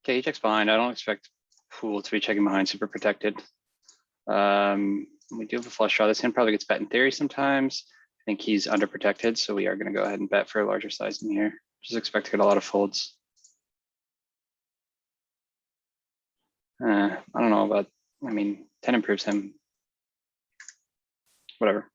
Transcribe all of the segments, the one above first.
Okay, he checks behind. I don't expect Pool to be checking behind super protected. We do have a flush draw. This hand probably gets bet in theory sometimes. I think he's under protected, so we are going to go ahead and bet for a larger size in here. Just expect to get a lot of folds. I don't know about, I mean, 10 improves him. Whatever.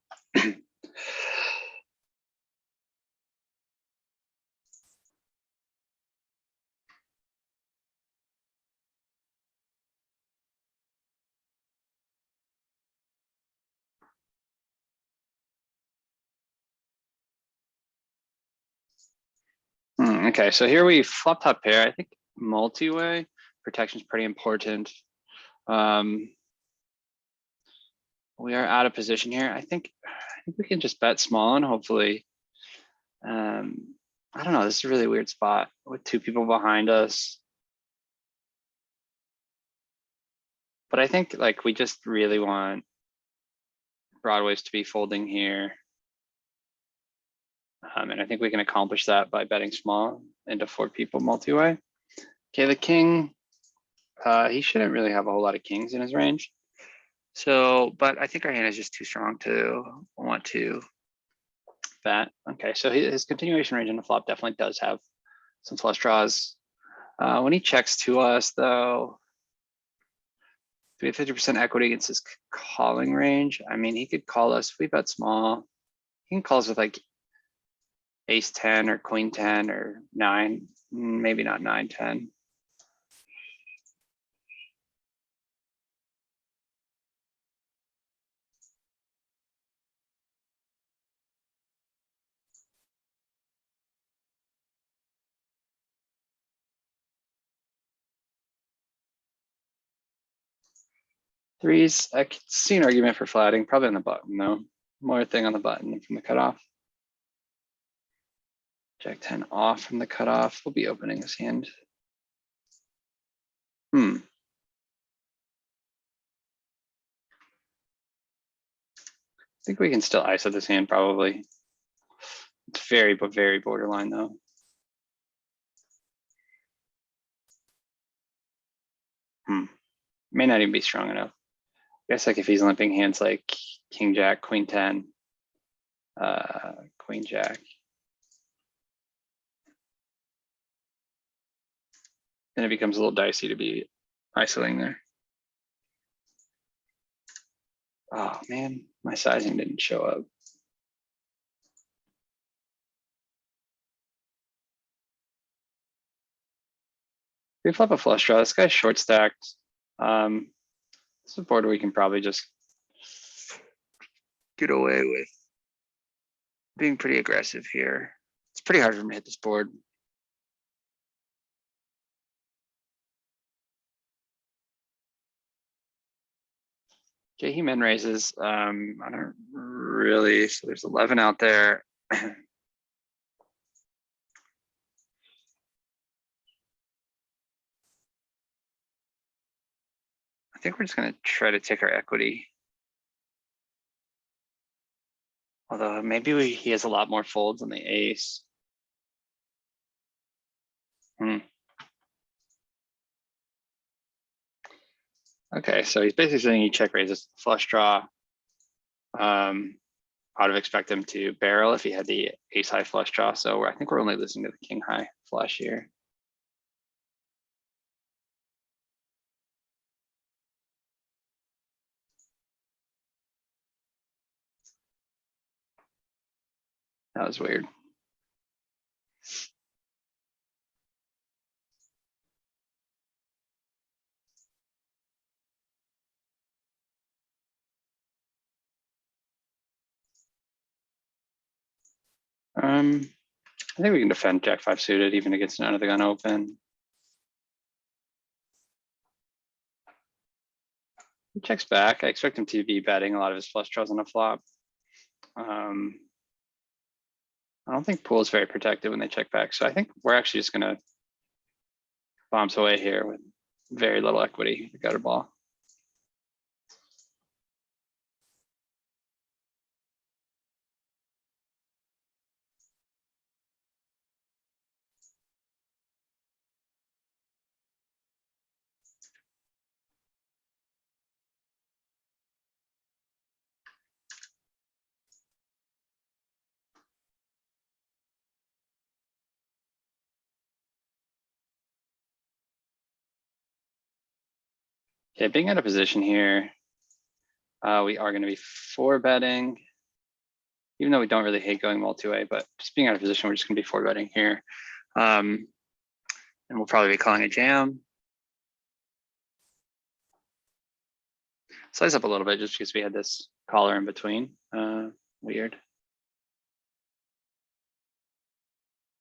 Okay, so here we flop top pair. I think multi-way protection is pretty important. We are out of position here. I think we can just bet small and hopefully, I don't know, this is a really weird spot with two people behind us. But I think like we just really want Broadways to be folding here. And I think we can accomplish that by betting small into 4 people multi-way. Okay, the king, he shouldn't really have a whole lot of kings in his range. So, but I think our hand is just too strong to want to bet. Okay, so his continuation range on the flop definitely does have some flush draws. When he checks to us though, do we have 50% equity against his calling range? I mean, he could call us, if we bet small, he can call us with like ace 10 or queen 10 or 9, maybe not 9, 10. Threes, I could see an argument for flatting, probably on the button though. More thing on the button than from the cutoff. Jack 10 off from the cutoff. We'll be opening this hand. I think we can still ISO this hand probably. It's very borderline though. May not even be strong enough. I guess like if he's limping hands like King Jack, Queen 10, Queen Jack. Then it becomes a little dicey to be isolating there. Oh man, my sizing didn't show up. We flip a flush draw. This guy's short stacked. This is a board where we can probably just get away with being pretty aggressive here. It's pretty hard for him to hit this board. Okay, he min raises. I don't really, so there's 11 out there. I think we're just gonna try to take our equity. Although maybe he has a lot more folds on the ace. Okay, so he's basically saying he check raises flush draw. I would have expected him to barrel if he had the ace high flush draw. So I think we're only losing to the king high flush here. That was weird. I think we can defend Jack 5 suited even against an under the gun open. He checks back. I expect him to be betting a lot of his flush draws on a flop. I don't think Pool is very protected when they check back. So I think we're actually just gonna bombs away here with very little equity, the gutter ball. Okay, being out of position here, we are going to be four betting, even though we don't really hate going multi-way, but just being out of position, we're just going to be four betting here. And we'll probably be calling a jam. Size up a little bit just because we had this caller in between. Weird.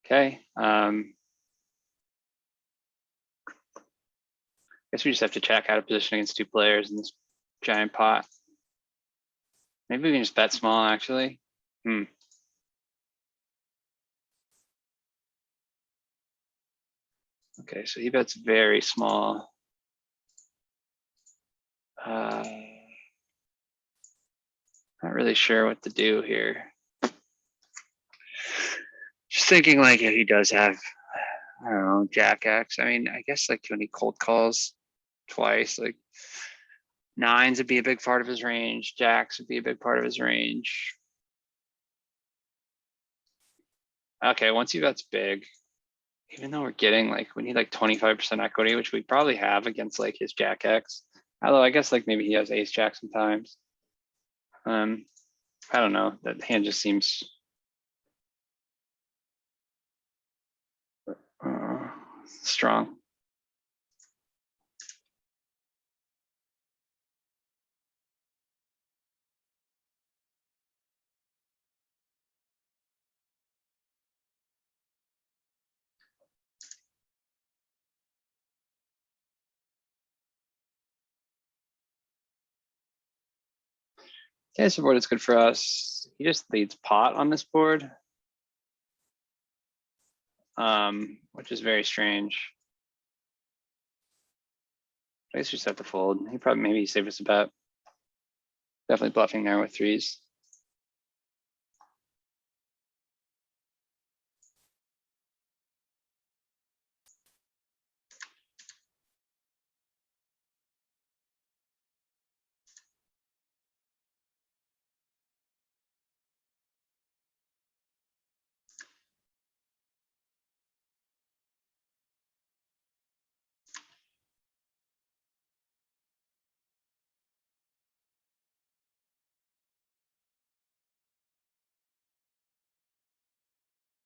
Okay. Guess we just have to check out of position against two players in this giant pot. Maybe we can just bet small actually. Okay, so he bets very small. Not really sure what to do here. Just thinking like if he does have, I don't know, Jack X. I mean, I guess like when he cold calls twice, like nines would be a big part of his range. Jacks would be a big part of his range. Okay, once he bets big, even though we're getting like, we need like 25% equity, which we probably have against like his Jack X. Although I guess like maybe he has ace Jack sometimes. I don't know, that hand just seems strong. Okay, so board is good for us. He just leads pot on this board, which is very strange. I guess we just have to fold. He probably maybe save us a bet. Definitely bluffing there with threes.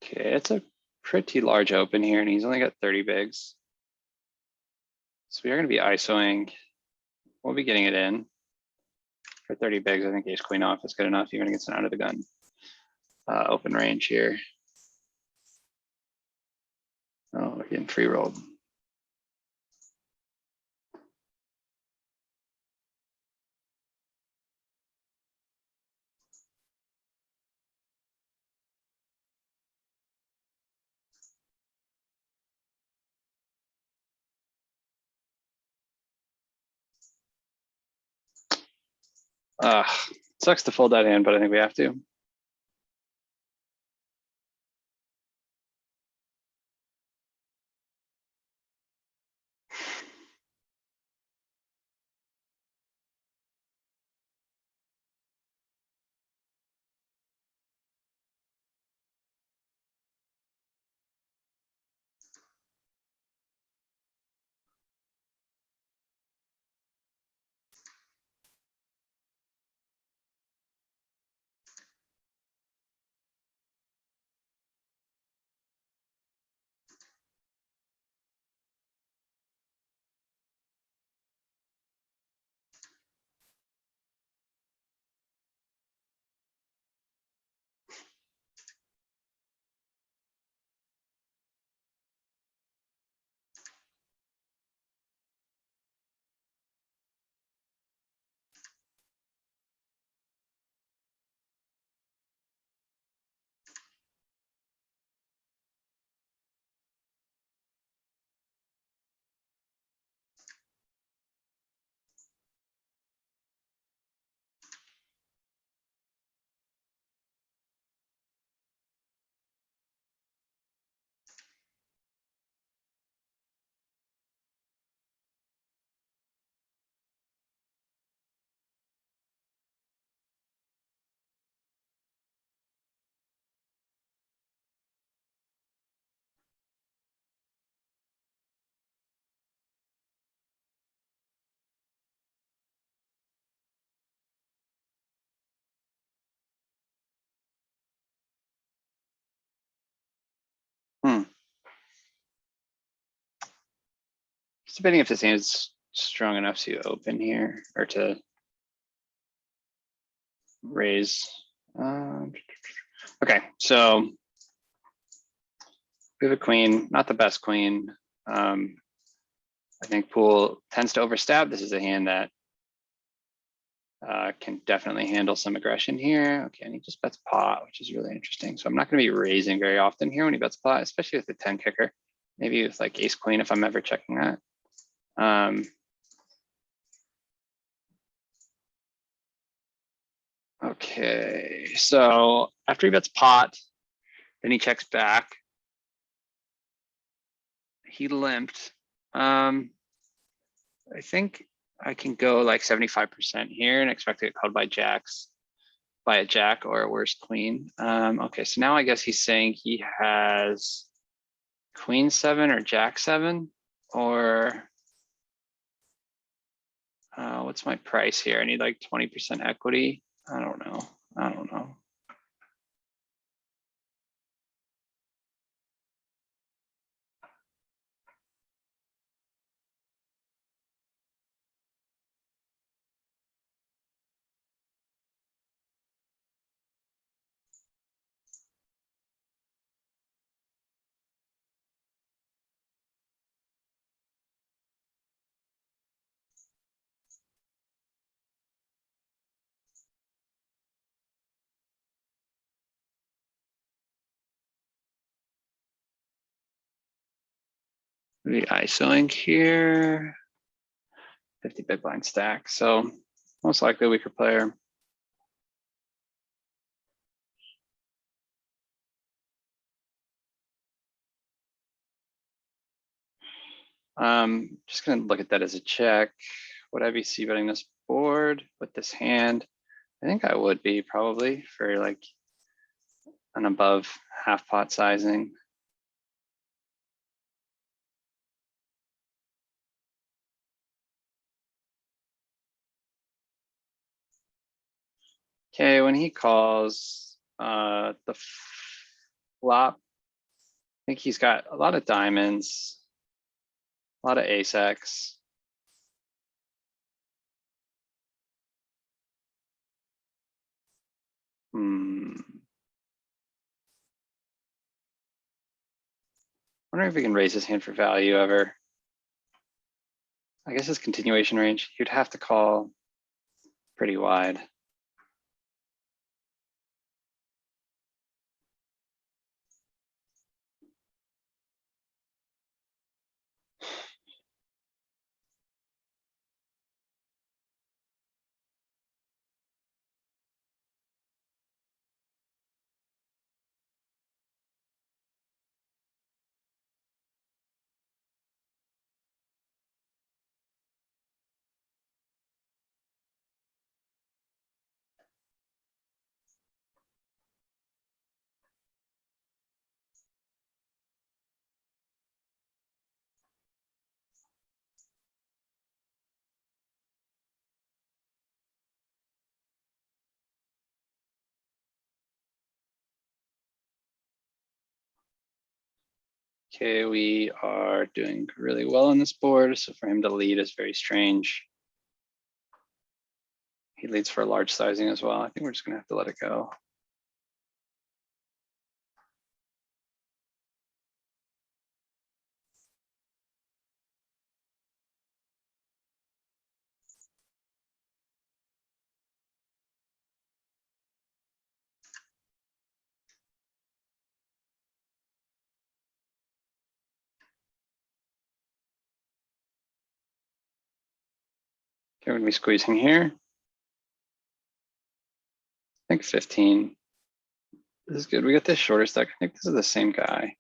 Okay, it's a pretty large open here and he's only got 30 bigs. So we are gonna be ISOing. We'll be getting it in. For 30 bigs, I think ace queen off is good enough even against an out of the gun open range here. Oh, we're getting free rolled. Sucks to fold that in, but I think we have to. Just debating if this hand is strong enough to open here or to raise. Okay, so we have a queen, not the best queen. I think pool tends to overstab. This is a hand that can definitely handle some aggression here. Okay, and he just bets pot, which is really interesting. So I'm not going to be raising very often here when he bets pot, especially with the 10 kicker. Maybe with like ace queen if I'm ever checking that. Okay, so after he bets pot, then he checks back. He limped. I think I can go like 75% here and expect to get called by jacks, by a jack or a worse queen. Okay, so now I guess he's saying he has queen 7 or jack 7, or what's my price here? I need like 20% equity. I don't know. Maybe ISOing here, 50 big blind stack. So most likely weaker player. Just gonna look at that as a check. Would I be c-betting this board with this hand? I think I would be probably for like an above half pot sizing. Okay, when he calls the flop, I think he's got a lot of diamonds, a lot of ace-x. Wonder if we can raise his hand for value ever. I guess his continuation range, you'd have to call pretty wide. Okay, we are doing really well on this board. So for him to lead is very strange. He leads for large sizing as well. I think we're just gonna have to let it go. Okay, we're gonna be squeezing here. I think 15. This is good. We got this shorter stack. I think this is the same guy.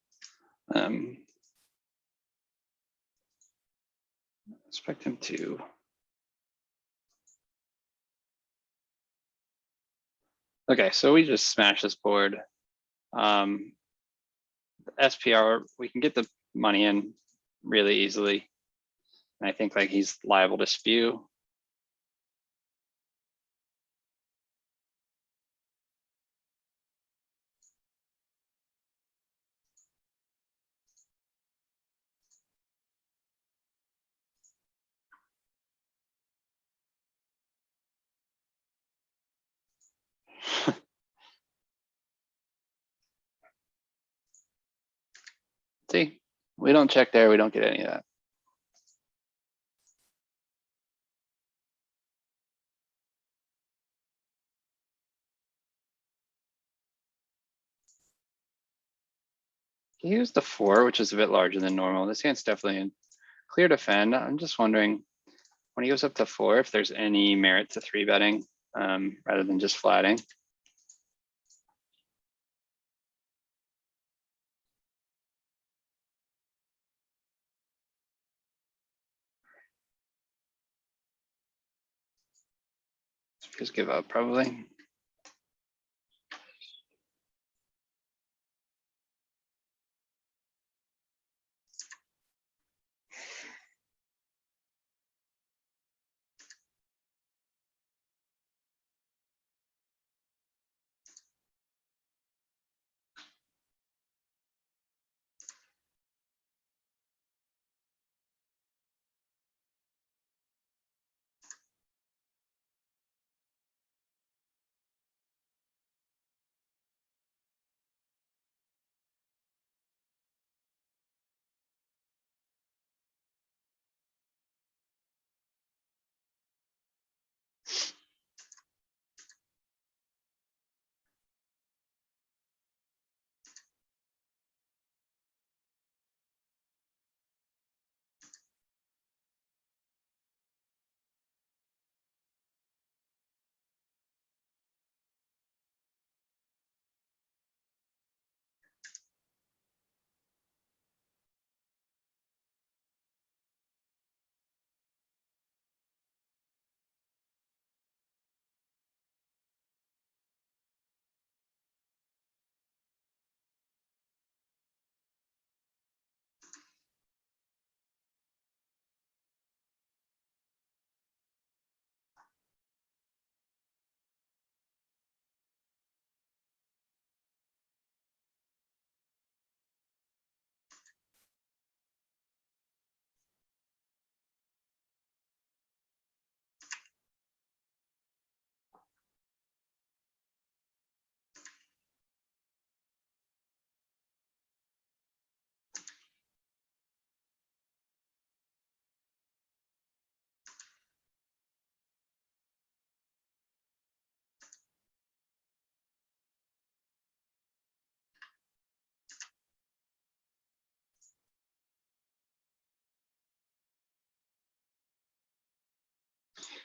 Expect him to. Okay, so we just smash this board. SPR, we can get the money in really easily. And I think like he's liable to spew. See, we don't check there. We don't get any of that. He used the 4, which is a bit larger than normal. This hand's definitely in clear defend. I'm just wondering when he goes up to 4, if there's any merit to 3-betting rather than just flatting. Just give up probably.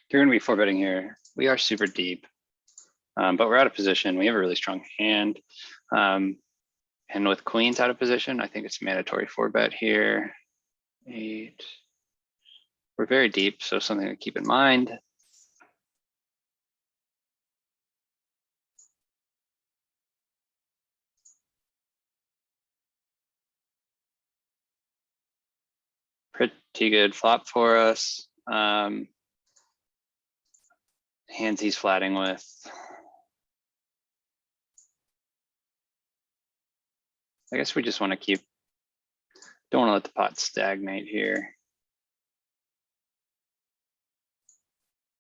You're gonna be 4-betting here. We are super deep, but we're out of position. We have a really strong hand. And with queens out of position, I think it's mandatory 4-bet here. 8. We're very deep, so something to keep in mind. Pretty good flop for us. Hands he's flatting with. I guess we just want to keep, don't want to let the pot stagnate here.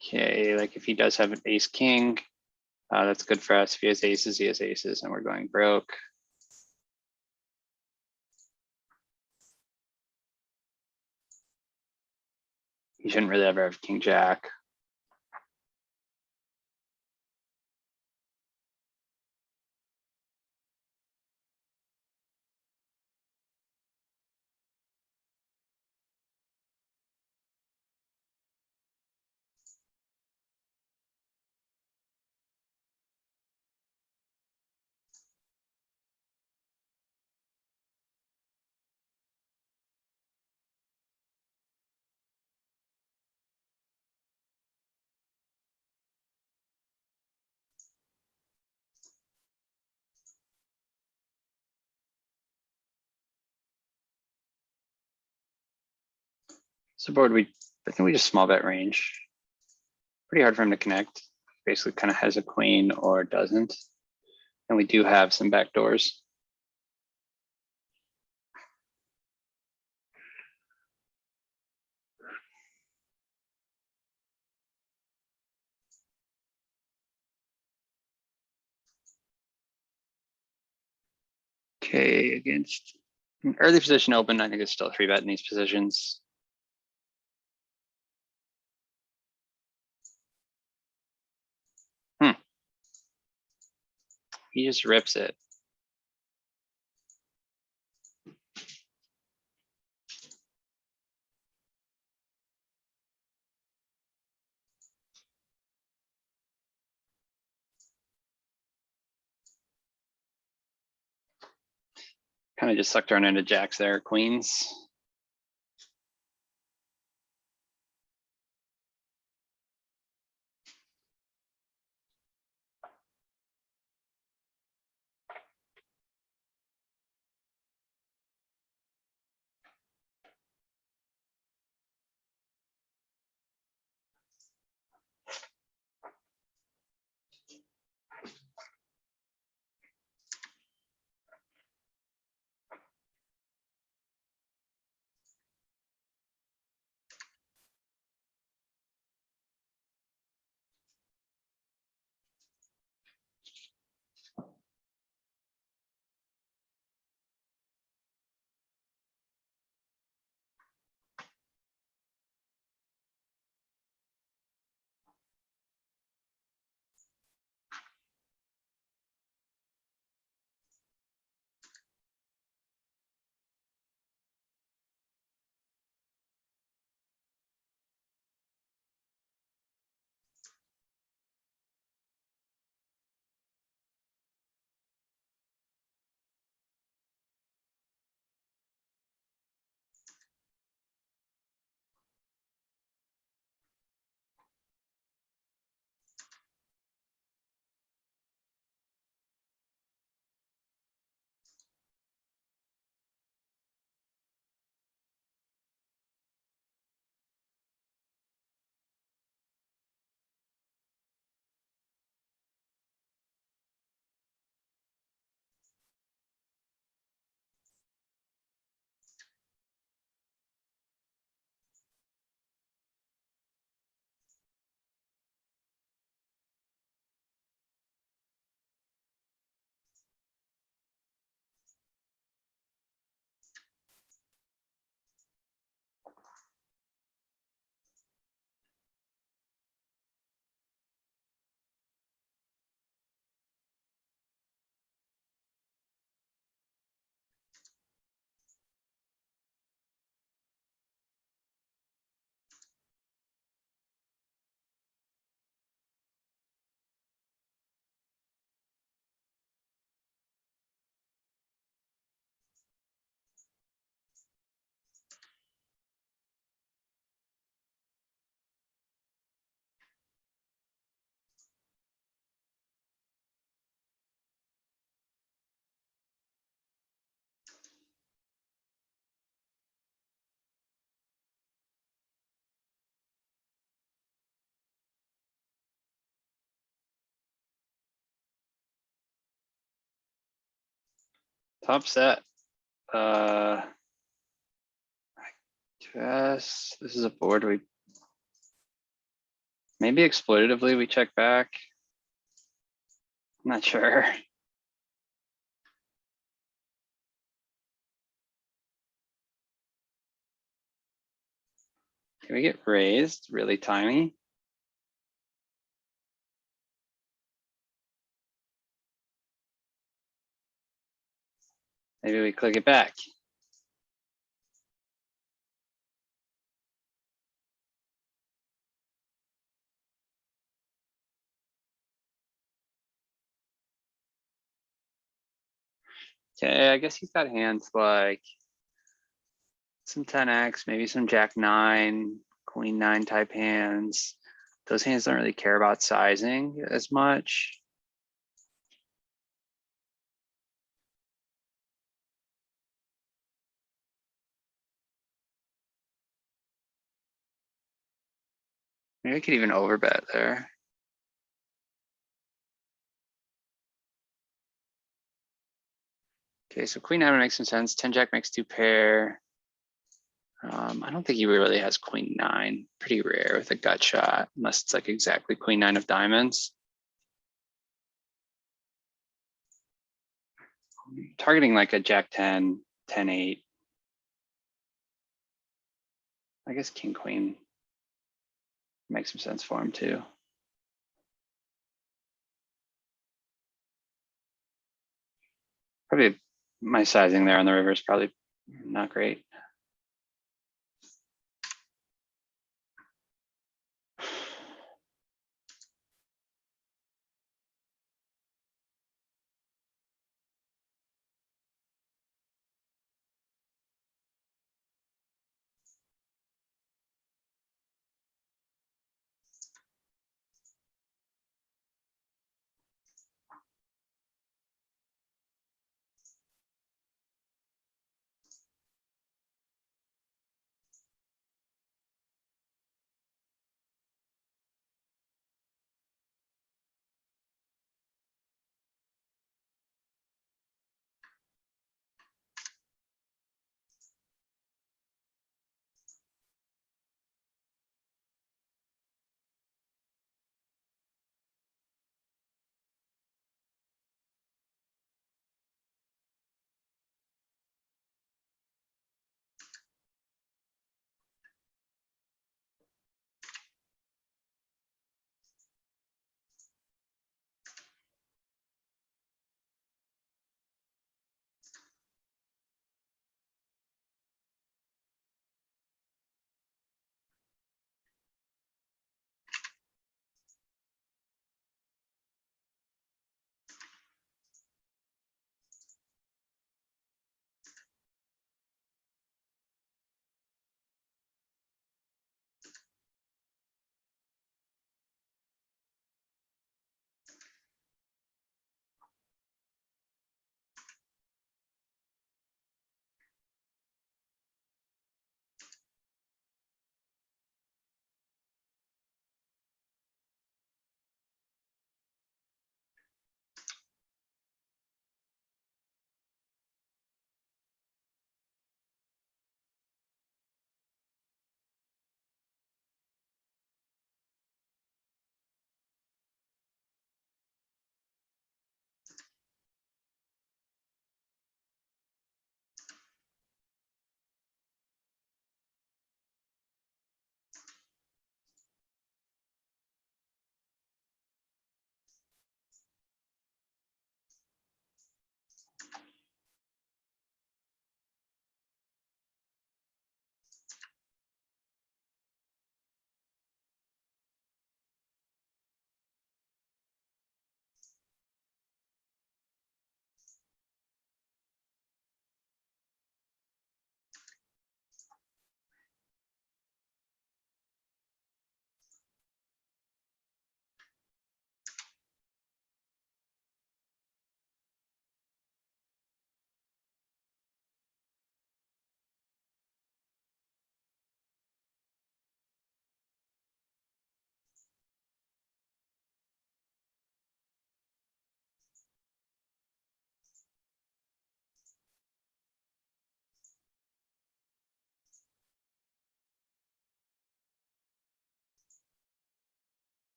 Okay, like if he does have an ace king, that's good for us. If he has aces, and we're going broke. You shouldn't really ever have king jack. So board, I think we just small bet range. Pretty hard for him to connect. Basically kind of has a queen or doesn't. And we do have some back doors. Okay, against Early position open, I think it's still 3-bet in these positions. He just rips it. Kind of just sucked around into jacks there, queens. Top set. I guess this is a board we maybe exploitatively we check back. I'm not sure. Can we get raised really tiny? Maybe we click it back. Okay, I guess he's got hands like some 10x, maybe some jack 9, queen 9 type hands. Those hands don't really care about sizing as much. Maybe I could even overbet there. Okay, so queen 9 would make some sense. 10 jack makes 2 pair. I don't think he really has queen 9. Pretty rare with a gut shot, unless it's like exactly queen 9 of diamonds. Targeting like a jack 10 10-8. I guess king queen makes some sense for him too. Probably my sizing there on the river is probably not great.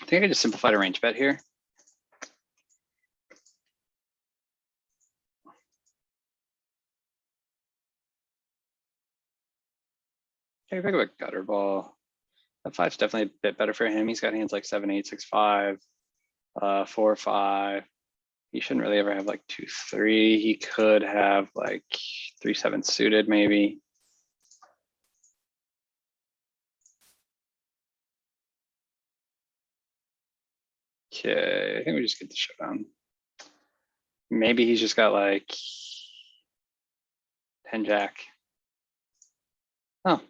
I think I just simplified a range bet here. Okay, pick up a gutter ball. That five's definitely a bit better for him. He's got hands like 7-8, 6-5, 4-5. He shouldn't really ever have like 2-3. He could have like 3-7 suited maybe. Okay, I think we just get the showdown. Maybe he's just got like 10 jack. Oh.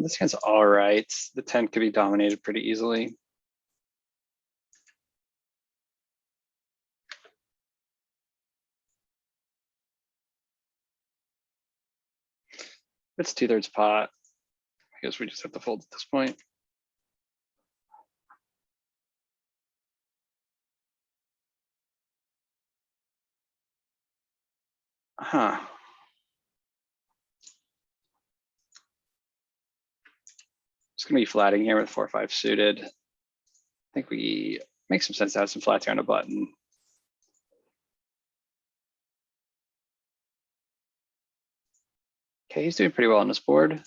This hand's all right. The 10 could be dominated pretty easily. It's 2/3 pot. I guess we just have to fold at this point. Huh. It's gonna be flatting here with 4-5 suited. I think we make some sense to have some flats here on a button. Okay, he's doing pretty well on this board.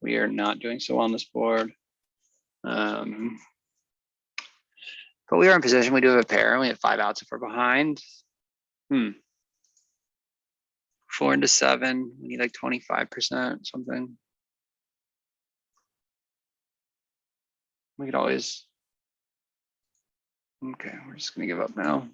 We are not doing so well on this board. But we are in position. We do have a pair. We have 5 outs if we're behind. 4 into 7. We need like 25% something. We could always. Okay, we're just gonna give up now.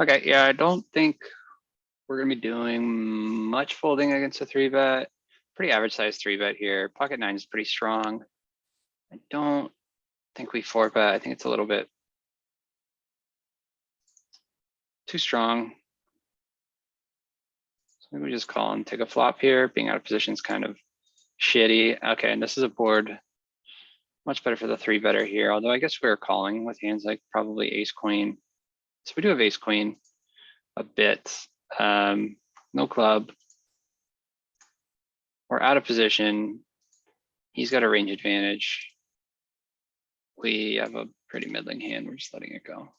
Okay, yeah, I don't think we're gonna be doing much folding against a 3-bet. Pretty average size 3-bet here. Pocket 9 is pretty strong. I don't think we 4-bet. I think it's a little bit too strong. So maybe we just call and take a flop here. Being out of position is kind of shitty. Okay, and this is a board much better for the 3-better here. Although I guess we're calling with hands like probably ace queen. So we do have ace queen a bit. No club. We're out of position. He's got a range advantage. We have a pretty middling hand. We're just letting it go.